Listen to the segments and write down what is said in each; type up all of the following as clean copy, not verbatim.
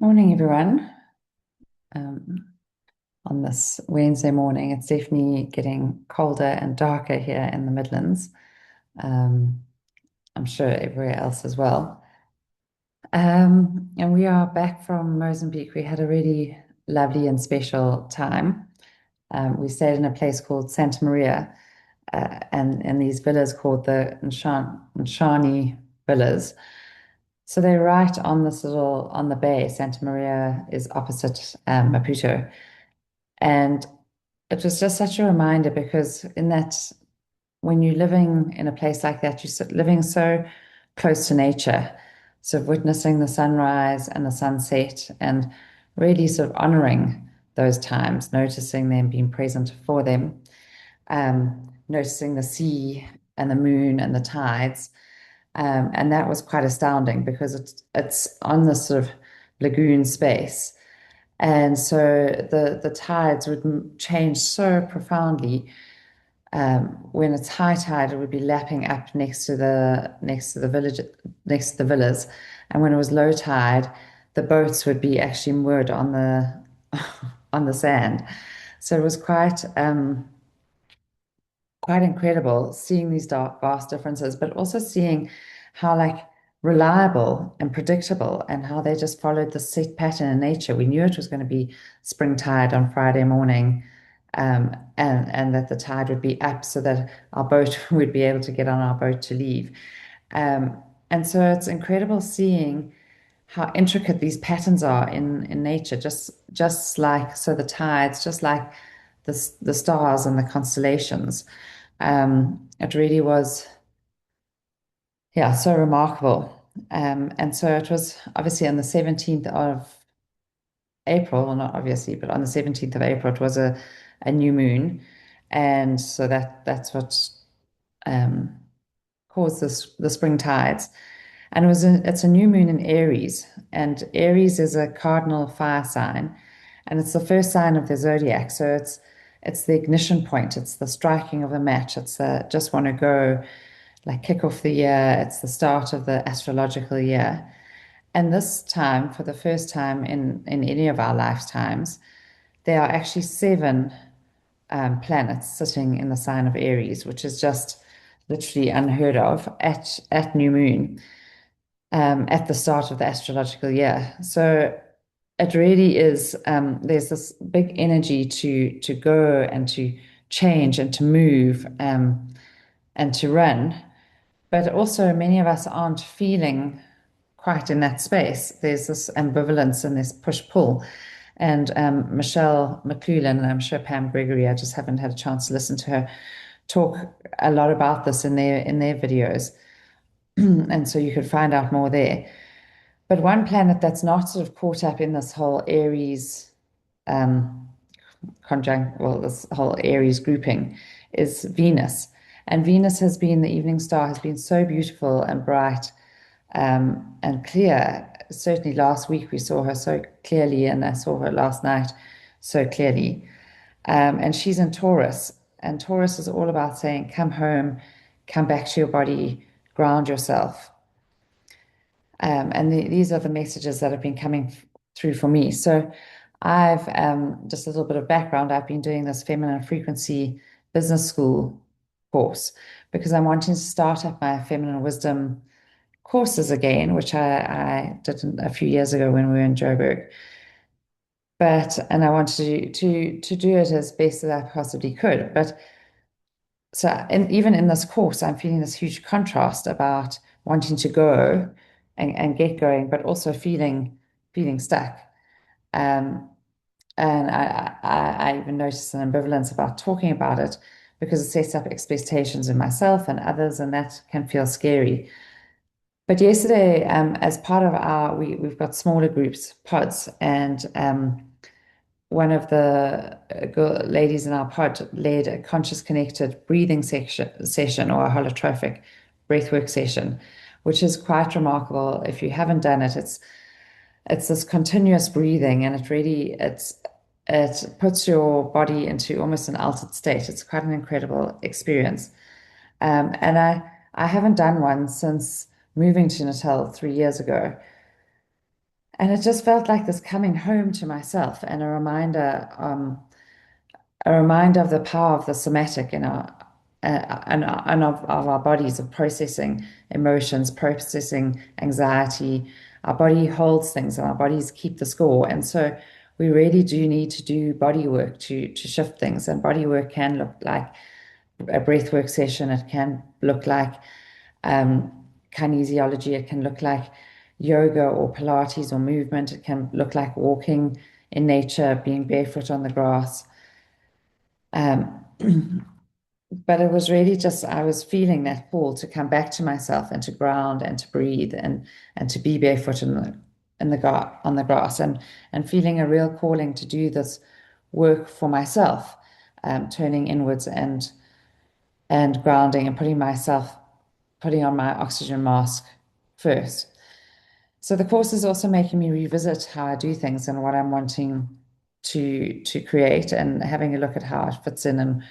Morning, everyone. Um, on this Wednesday morning, it's definitely getting colder and darker here in the Midlands. Um, I'm sure everywhere else as well. And we are back from Mozambique. We had a really lovely and special time. We stayed in a place called Santa Maria, and these villas called the Nshani Villas. So they're right on this little on the bay. Santa Maria is opposite Maputo. And it was just such a reminder because in that, when you're living in a place like that, you're living so close to nature, sort of witnessing the sunrise and the sunset and really sort of honoring those times, noticing them, being present for them, noticing the sea and the moon and the tides. And that was quite astounding because it's on this sort of lagoon space. And so the tides would change so profoundly. When it's high tide, it would be lapping up next to the village, next to the villas, and when it was low tide, the boats would be actually moored on the on the sand. So it was quite incredible seeing these vast differences, but also seeing how like reliable and predictable and how they just followed the set pattern in nature. We knew it was going to be spring tide on Friday morning, and that the tide would be up so that our boat would be able to get on our boat to leave. And so it's incredible seeing how intricate these patterns are in nature, just like so the tides, just like the stars and the constellations. It really was, yeah, so remarkable. And so it was obviously on the 17th of April, well, not obviously, but on the 17th of April, it was a new moon. And so that's what um, caused the spring tides. And it's a new moon in Aries, and Aries is a cardinal fire sign, and it's the first sign of the zodiac. So it's the ignition point. It's the striking of a match. It's the just want to go, like kick off the year. It's the start of the astrological year. And this time, for the first time in any of our lifetimes, there are actually seven planets sitting in the sign of Aries, which is just literally unheard of at new moon, at the start of the astrological year. So it really is, there's this big energy to go and to change and to move, and to run. But also, many of us aren't feeling quite in that space. There's this ambivalence and this push-pull. And Michelle McClellan, and I'm sure Pam Gregory, I just haven't had a chance to listen to her talk a lot about this in their videos. And so you could find out more there. But one planet that's not sort of caught up in this whole Aries um, this whole Aries grouping is Venus. And Venus has been, the evening star has been so beautiful and bright, and clear. Certainly last week we saw her so clearly, and I saw her last night so clearly. And she's in Taurus, and Taurus is all about saying, come home, come back to your body, ground yourself. And these are the messages that have been coming through for me. So I've, just a little bit of background, I've been doing this feminine frequency business school course because I'm wanting to start up my feminine wisdom courses again, which I did a few years ago when we were in Joburg. And I wanted to do it as best as I possibly could. But so even in this course, I'm feeling this huge contrast about wanting to go and get going, but also feeling stuck. Um, and I even noticed an ambivalence about talking about it because it sets up expectations in myself and others, and that can feel scary. But yesterday, as part of we've got smaller groups, pods, and one of the ladies in our pod led a conscious connected breathing session or a holotropic breathwork session, which is quite remarkable. If you haven't done it, it's this continuous breathing, and it puts your body into almost an altered state. It's quite an incredible experience. And I haven't done one since moving to Natal 3 years ago. And it just felt like this coming home to myself and a reminder of the power of the somatic in our and of our bodies of processing emotions, processing anxiety. Our body holds things and our bodies keep the score. And so we really do need to do body work to shift things. And body work can look like a breathwork session. It can look like um, kinesiology. It can look like yoga or Pilates or movement. It can look like walking in nature, being barefoot on the grass. Um, but it was really just I was feeling that pull to come back to myself and to ground and to breathe and to be barefoot on the grass and feeling a real calling to do this work for myself, turning inwards and grounding and putting on my oxygen mask first. So the course is also making me revisit how I do things and what I'm wanting to create and having a look at how it fits in and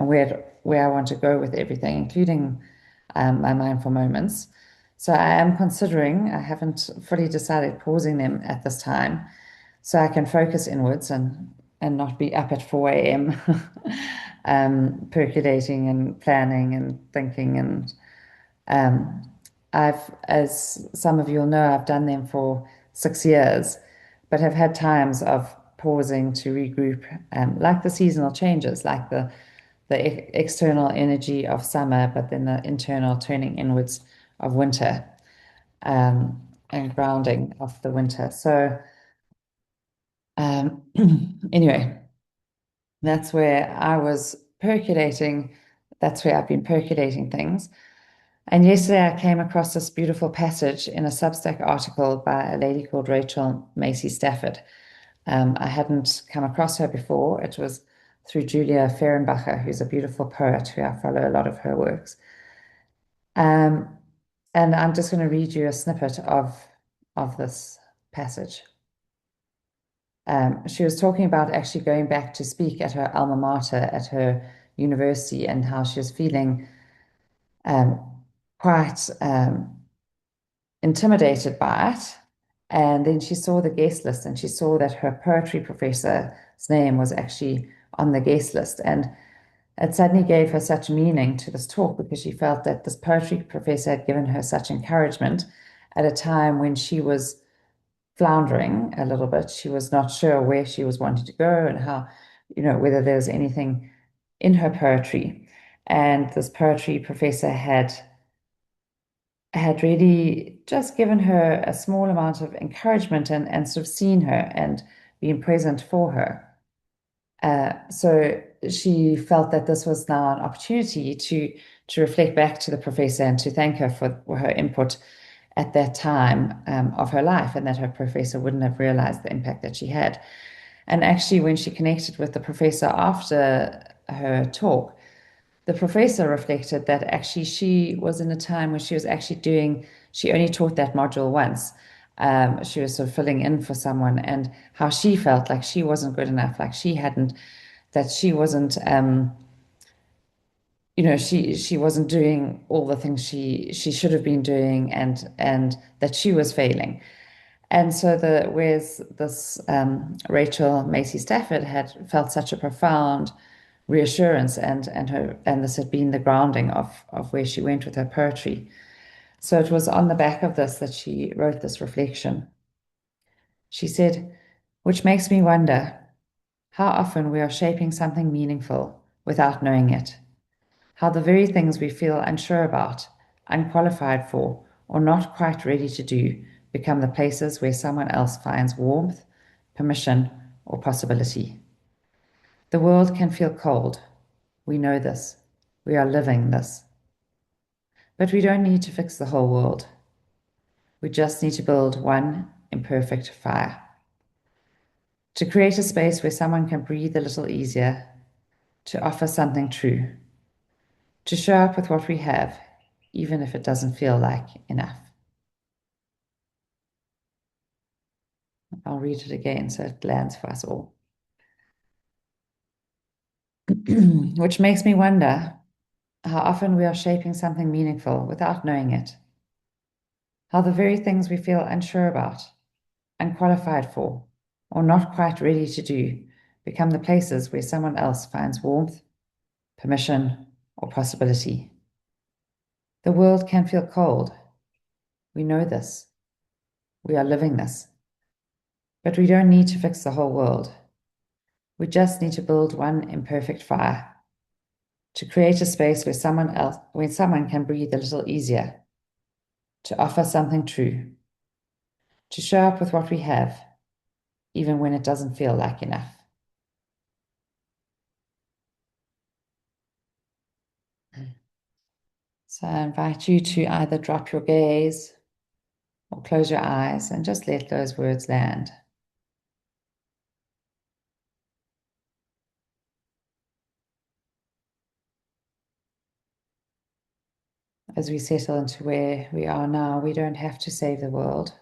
where I want to go with everything, including my mindful moments. So I am considering, I haven't fully decided, pausing them at this time so I can focus inwards and not be up at 4 a.m. Percolating and planning and thinking and um, as some of you will know, I've done them for 6 years, but have had times of pausing to regroup, like the seasonal changes, like the external energy of summer, but then the internal turning inwards of winter, and grounding of the winter. So, um, anyway, that's where I was percolating. That's where I've been percolating things. And yesterday I came across this beautiful passage in a Substack article by a lady called Rachel Macy Stafford. I hadn't come across her before. It was through Julia Fehrenbacher, who's a beautiful poet who I follow a lot of her works. Um, and I'm just going to read you a snippet of this passage. She was talking about actually going back to speak at her alma mater at her university and how she was feeling um, quite intimidated by it. And then she saw the guest list and she saw that her poetry professor's name was actually on the guest list. And it suddenly gave her such meaning to this talk because she felt that this poetry professor had given her such encouragement at a time when she was floundering a little bit. She was not sure where she was wanting to go and how, whether there was anything in her poetry. And this poetry professor had really just given her a small amount of encouragement and sort of seen her and been present for her. So she felt that this was now an opportunity to reflect back to the professor and to thank her for her input at that time of her life, and that her professor wouldn't have realized the impact that she had. And actually, when she connected with the professor after her talk, the professor reflected that actually she was in a time where she was actually she only taught that module once. She was sort of filling in for someone, and how she felt like she wasn't good enough, like that she wasn't, she wasn't doing all the things she should have been doing, and that she was failing. And so whereas this Rachel Macy Stafford had felt such a profound reassurance and this had been the grounding of where she went with her poetry. So it was on the back of this that she wrote this reflection. She said, which makes me wonder how often we are shaping something meaningful without knowing it, how the very things we feel unsure about, unqualified for, or not quite ready to do become the places where someone else finds warmth, permission, or possibility. The world can feel cold. We know this. We are living this. But we don't need to fix the whole world. We just need to build one imperfect fire. To create a space where someone can breathe a little easier, to offer something true, to show up with what we have, even if it doesn't feel like enough. I'll read it again so it lands for us all. Which makes me wonder how often we are shaping something meaningful without knowing it. How the very things we feel unsure about, unqualified for, or not quite ready to do, become the places where someone else finds warmth, permission, or possibility. The world can feel cold. We know this. We are living this. But we don't need to fix the whole world. We just need to build one imperfect fire to create a space where someone can breathe a little easier, to offer something true, to show up with what we have, even when it doesn't feel like enough. So I invite you to either drop your gaze or close your eyes and just let those words land. As we settle into where we are now, we don't have to save the world.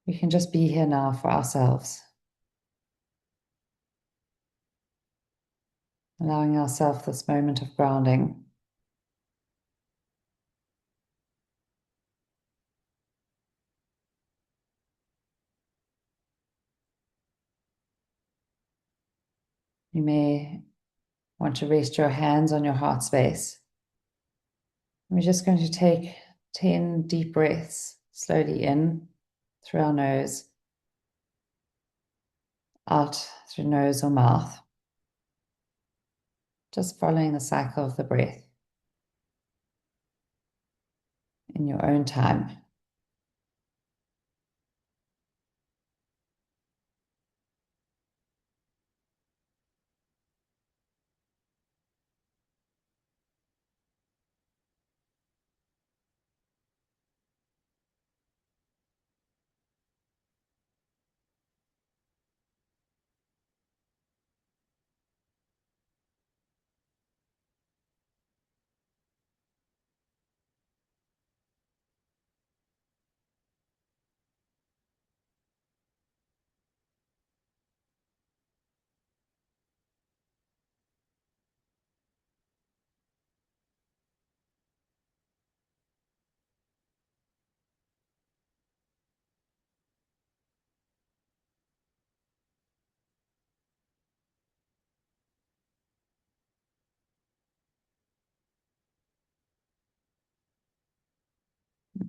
We can just be here now for ourselves, allowing ourselves this moment of grounding. You may want to rest your hands on your heart space. We're just going to take 10 deep breaths slowly in through our nose, out through nose or mouth, just following the cycle of the breath in your own time.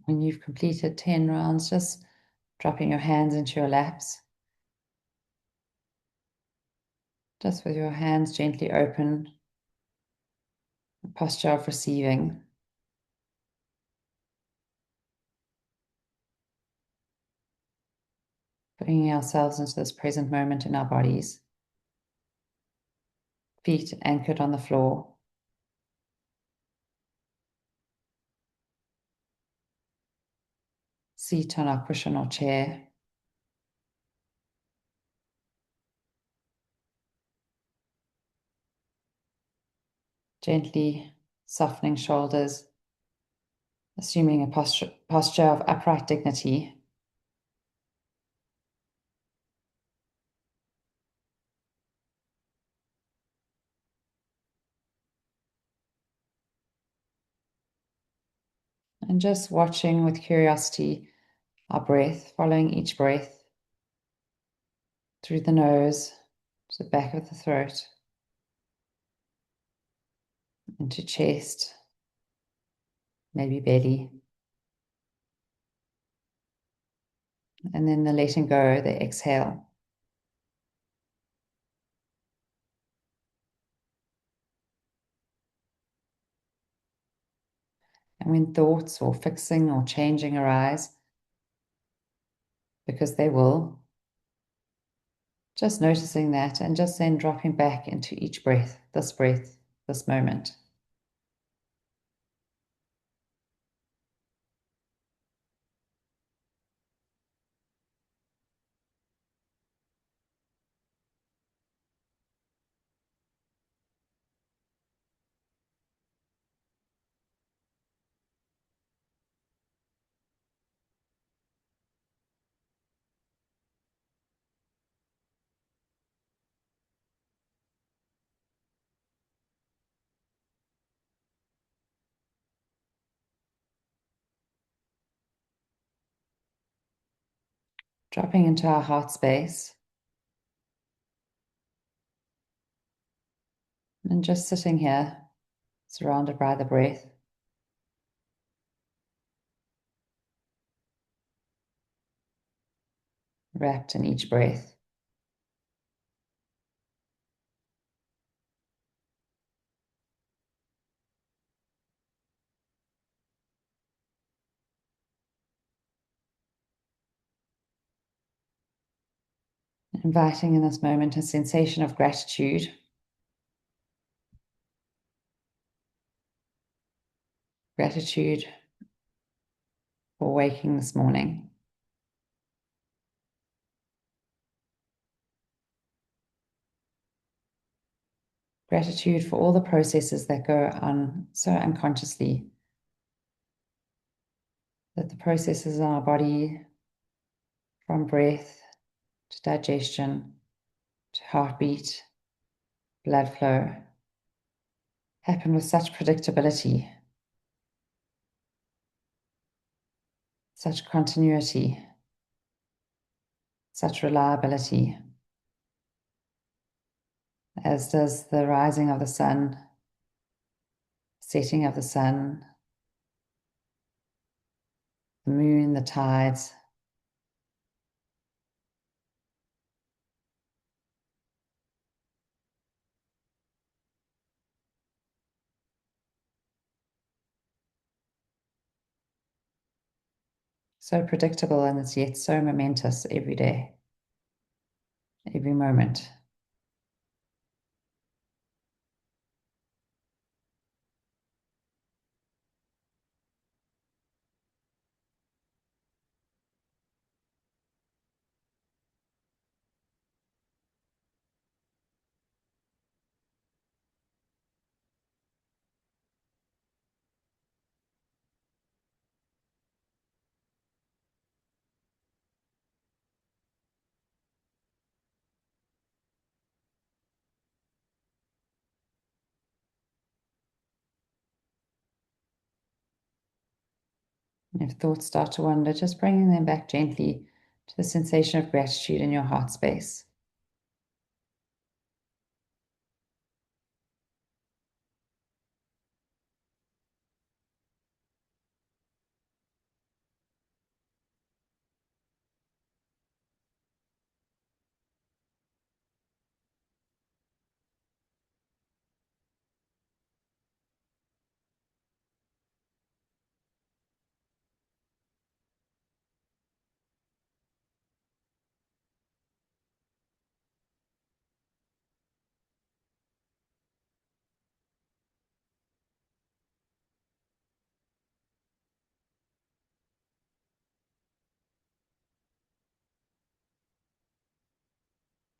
When you've completed 10 rounds, just dropping your hands into your laps, just with your hands gently open, a posture of receiving. Bringing ourselves into this present moment in our bodies, feet anchored on the floor, seat on our cushion or chair. Gently softening shoulders, assuming a posture of upright dignity. And just watching with curiosity our breath, following each breath through the nose to the back of the throat, into chest, maybe belly. And then the letting go, the exhale. And when thoughts or fixing or changing arise, because they will, just noticing that and just then dropping back into each breath, this moment. dropping into our heart space and just sitting here, surrounded by the breath. Wrapped in each breath. Inviting in this moment a sensation of gratitude. Gratitude for waking this morning. Gratitude for all the processes that go on so unconsciously. That the processes in our body, from breath to digestion to heartbeat, blood flow, happen with such predictability, such continuity, such reliability, as does the rising of the sun, setting of the sun, the moon, the tides. So predictable and it's yet so momentous every day, every moment. And if thoughts start to wander, just bringing them back gently to the sensation of gratitude in your heart space.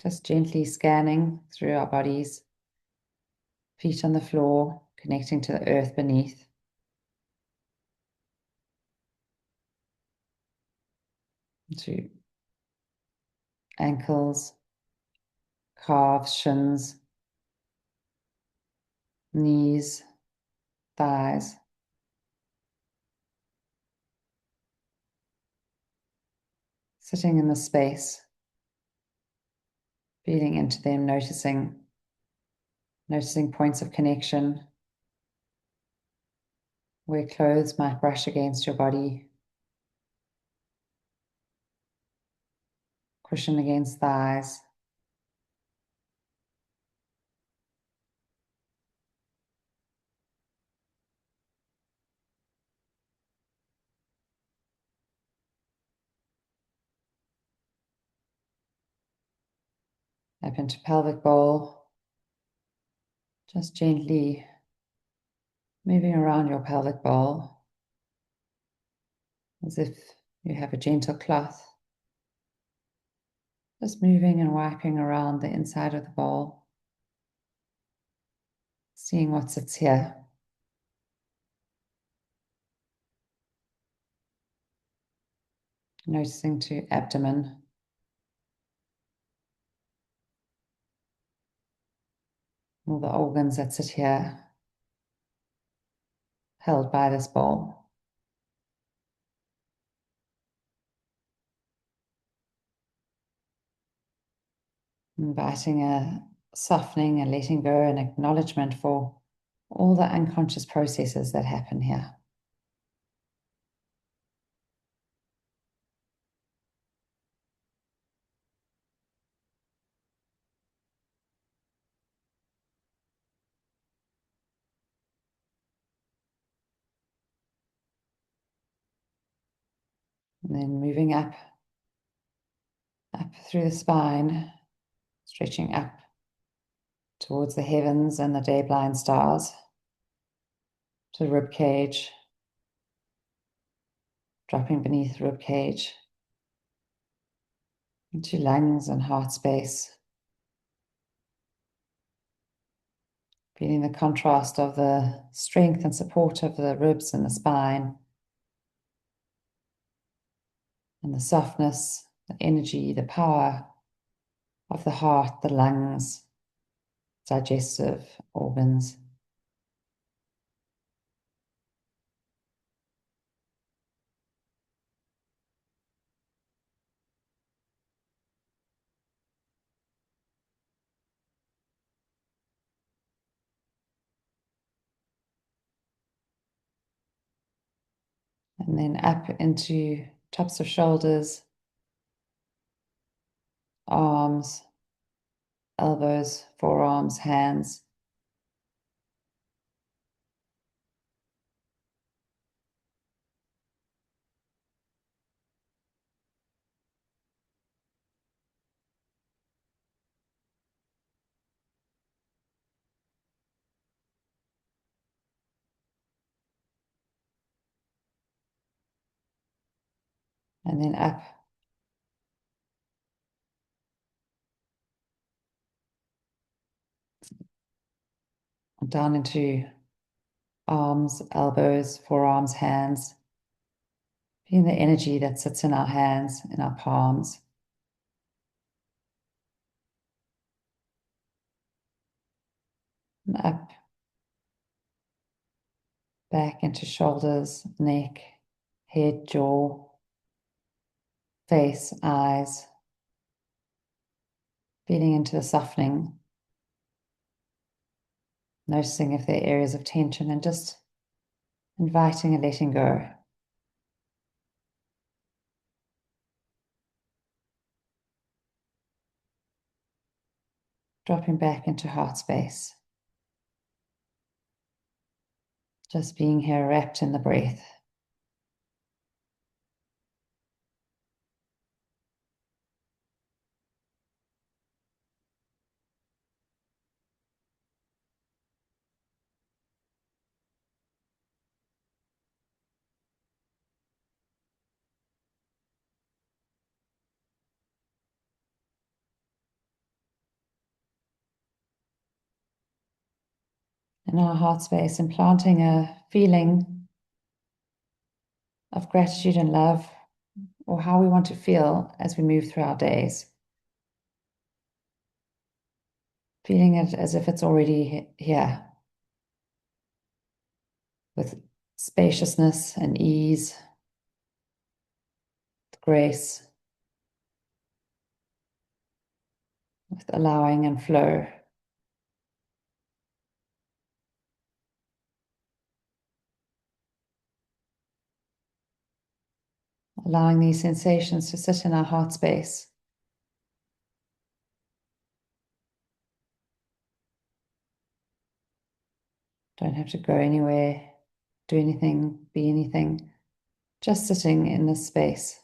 Just gently scanning through our bodies, feet on the floor, connecting to the earth beneath. To ankles, calves, shins, knees, thighs. Sitting in the space, feeling into them, noticing points of connection, where clothes might brush against your body, cushion against thighs. Up into pelvic bowl, just gently moving around your pelvic bowl as if you have a gentle cloth. Just moving and wiping around the inside of the bowl, seeing what sits here. Noticing to abdomen, all the organs that sit here, held by this bowl. inviting a softening, a letting go, an acknowledgement for all the unconscious processes that happen here. And then moving up through the spine, stretching up towards the heavens and the day blind stars, to the rib cage, dropping beneath the rib cage, into lungs and heart space, feeling the contrast of the strength and support of the ribs and the spine, and the softness, the energy, the power of the heart, the lungs, digestive organs. And then up into tops of shoulders, arms, elbows, forearms, hands. And then up down into arms, elbows, forearms, hands. Feeling the energy that sits in our hands, in our palms. And up, back into shoulders, neck, head, jaw, face, eyes. Feeling into the softening. Noticing if there are areas of tension and just inviting and letting go. Dropping back into heart space. Just being here wrapped in the breath. In our heart space, implanting a feeling of gratitude and love, or how we want to feel as we move through our days. Feeling it as if it's already here, with spaciousness and ease, grace, with allowing and flow. Allowing these sensations to sit in our heart space. Don't have to go anywhere, do anything, be anything. Just sitting in this space.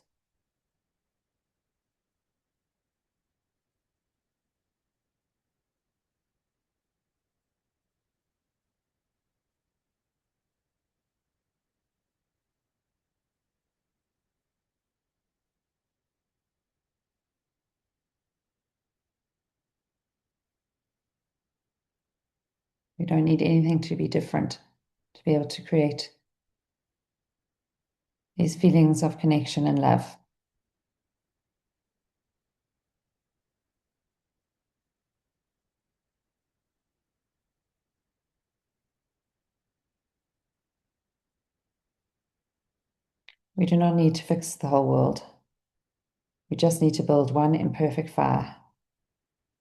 We don't need anything to be different to be able to create these feelings of connection and love. We do not need to fix the whole world. We just need to build one imperfect fire.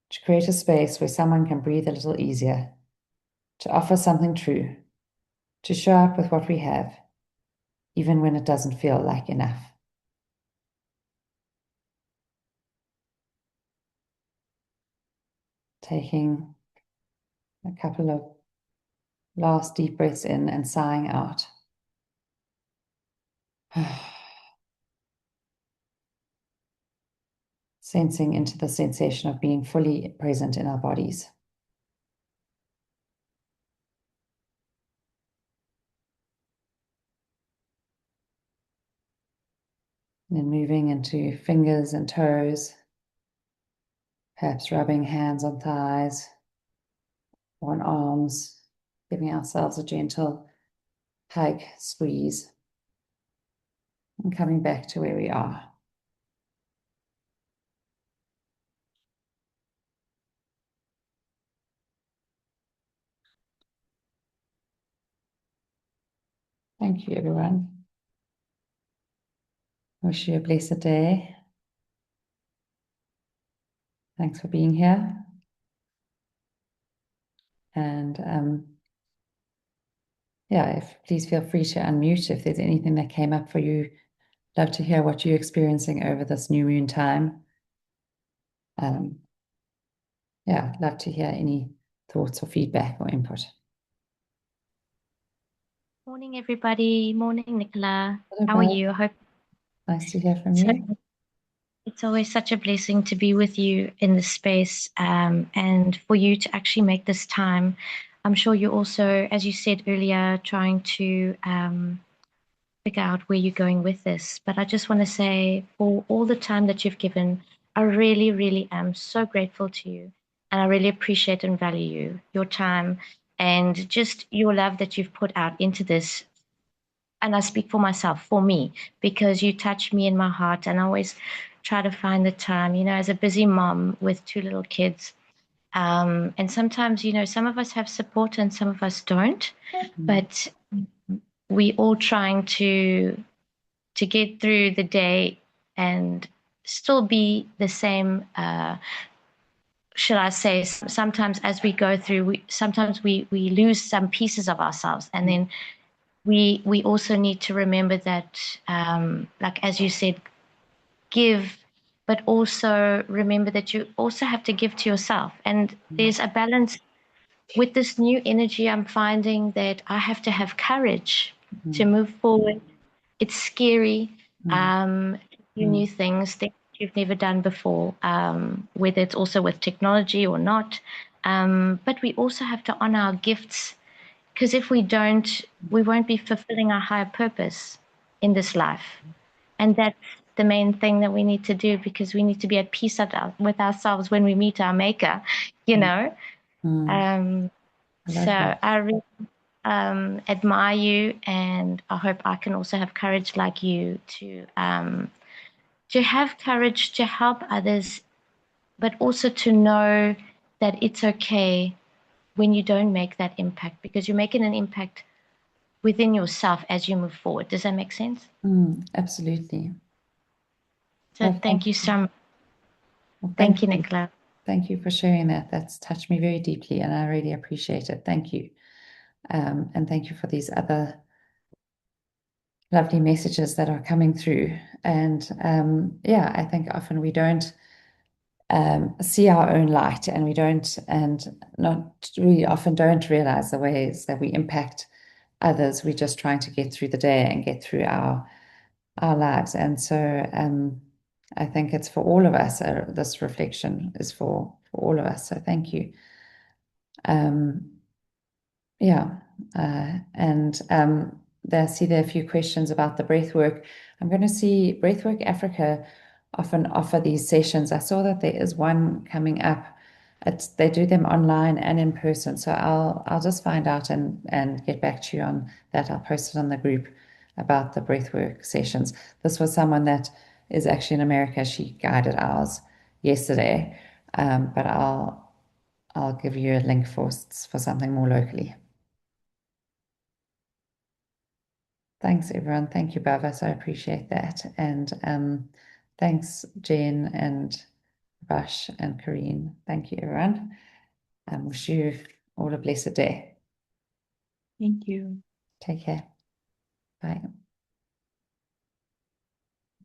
to create a space where someone can breathe a little easier, to offer something true, to show up with what we have, even when it doesn't feel like enough. Taking a couple of last deep breaths in and sighing out. Sensing into the sensation of being fully present in our bodies. And then moving into fingers and toes, perhaps rubbing hands on thighs or on arms, giving ourselves a gentle hug, squeeze, and coming back to where we are. Thank you, everyone. Wish you a blessed day. Thanks for being here. And yeah, please feel free to unmute if there's anything that came up for you. Love to hear what you're experiencing over this new moon time. Yeah, love to hear any thoughts or feedback or input. Morning, everybody. Morning, Nicola. Hello, How are Bev. you? I hope Nice to hear from so. you. It's always such a blessing to be with you in this space, and for you to actually make this time. I'm sure you're also, as you said earlier, trying to figure out where you're going with this. But I just want to say, for all the time that you've given, I really, really am so grateful to you, and I really appreciate and value your time, and just your love that you've put out into this. And I speak for myself, for me, because you touch me in my heart. And I always try to find the time, as a busy mom with two little kids. And sometimes, some of us have support and some of us don't, Mm, but we all trying to get through the day and still be the same. Should I say? Sometimes as we go through, sometimes we lose some pieces of ourselves, and mm, then we also need to remember that, like as you said, give, but also remember that you also have to give to yourself. And mm, there's a balance with this new energy. I'm finding that I have to have courage to mm, move forward. It's scary. mm, Do mm, new things you've never done before, whether it's also with technology or not. But we also have to honor our gifts, because if we don't, we won't be fulfilling our higher purpose in this life. And that's the main thing that we need to do, because we need to be at peace with ourselves when we meet our maker, you mm, know. mm. Um, I so love that. I really admire you, and I hope I can also have courage like you to have courage to help others, but also to know that it's okay when you don't make that impact, because you're making an impact within yourself as you move forward. Does that make sense? Absolutely. So Well, thank thank you you. so much. Well, Thank thank you, you. Nicola. Thank you for sharing that. That's touched me very deeply, and I really appreciate it. Thank you. And thank you for these other lovely messages that are coming through. And yeah, I think often we don't see our own light, and we don't, and not we often don't realize the ways that we impact others. We're just trying to get through the day and get through our lives. And so I think it's for all of us. This reflection is for all of us. So thank you. Um, yeah, and see there are a few questions about the breath work. I'm going to see Breathwork Africa often offer these sessions. I saw that there is one coming up. They do them online and in person. So I'll just find out and get back to you on that. I'll post it on the group about the breathwork sessions. This was someone that is actually in America. She guided ours yesterday, but I'll give you a link for something more locally. Thanks, everyone. Thank you, Bavas. I appreciate that. And thanks, Jen and Rush, and Kareen. Thank you, everyone. And wish you all a blessed day. Thank you. Take care. Bye.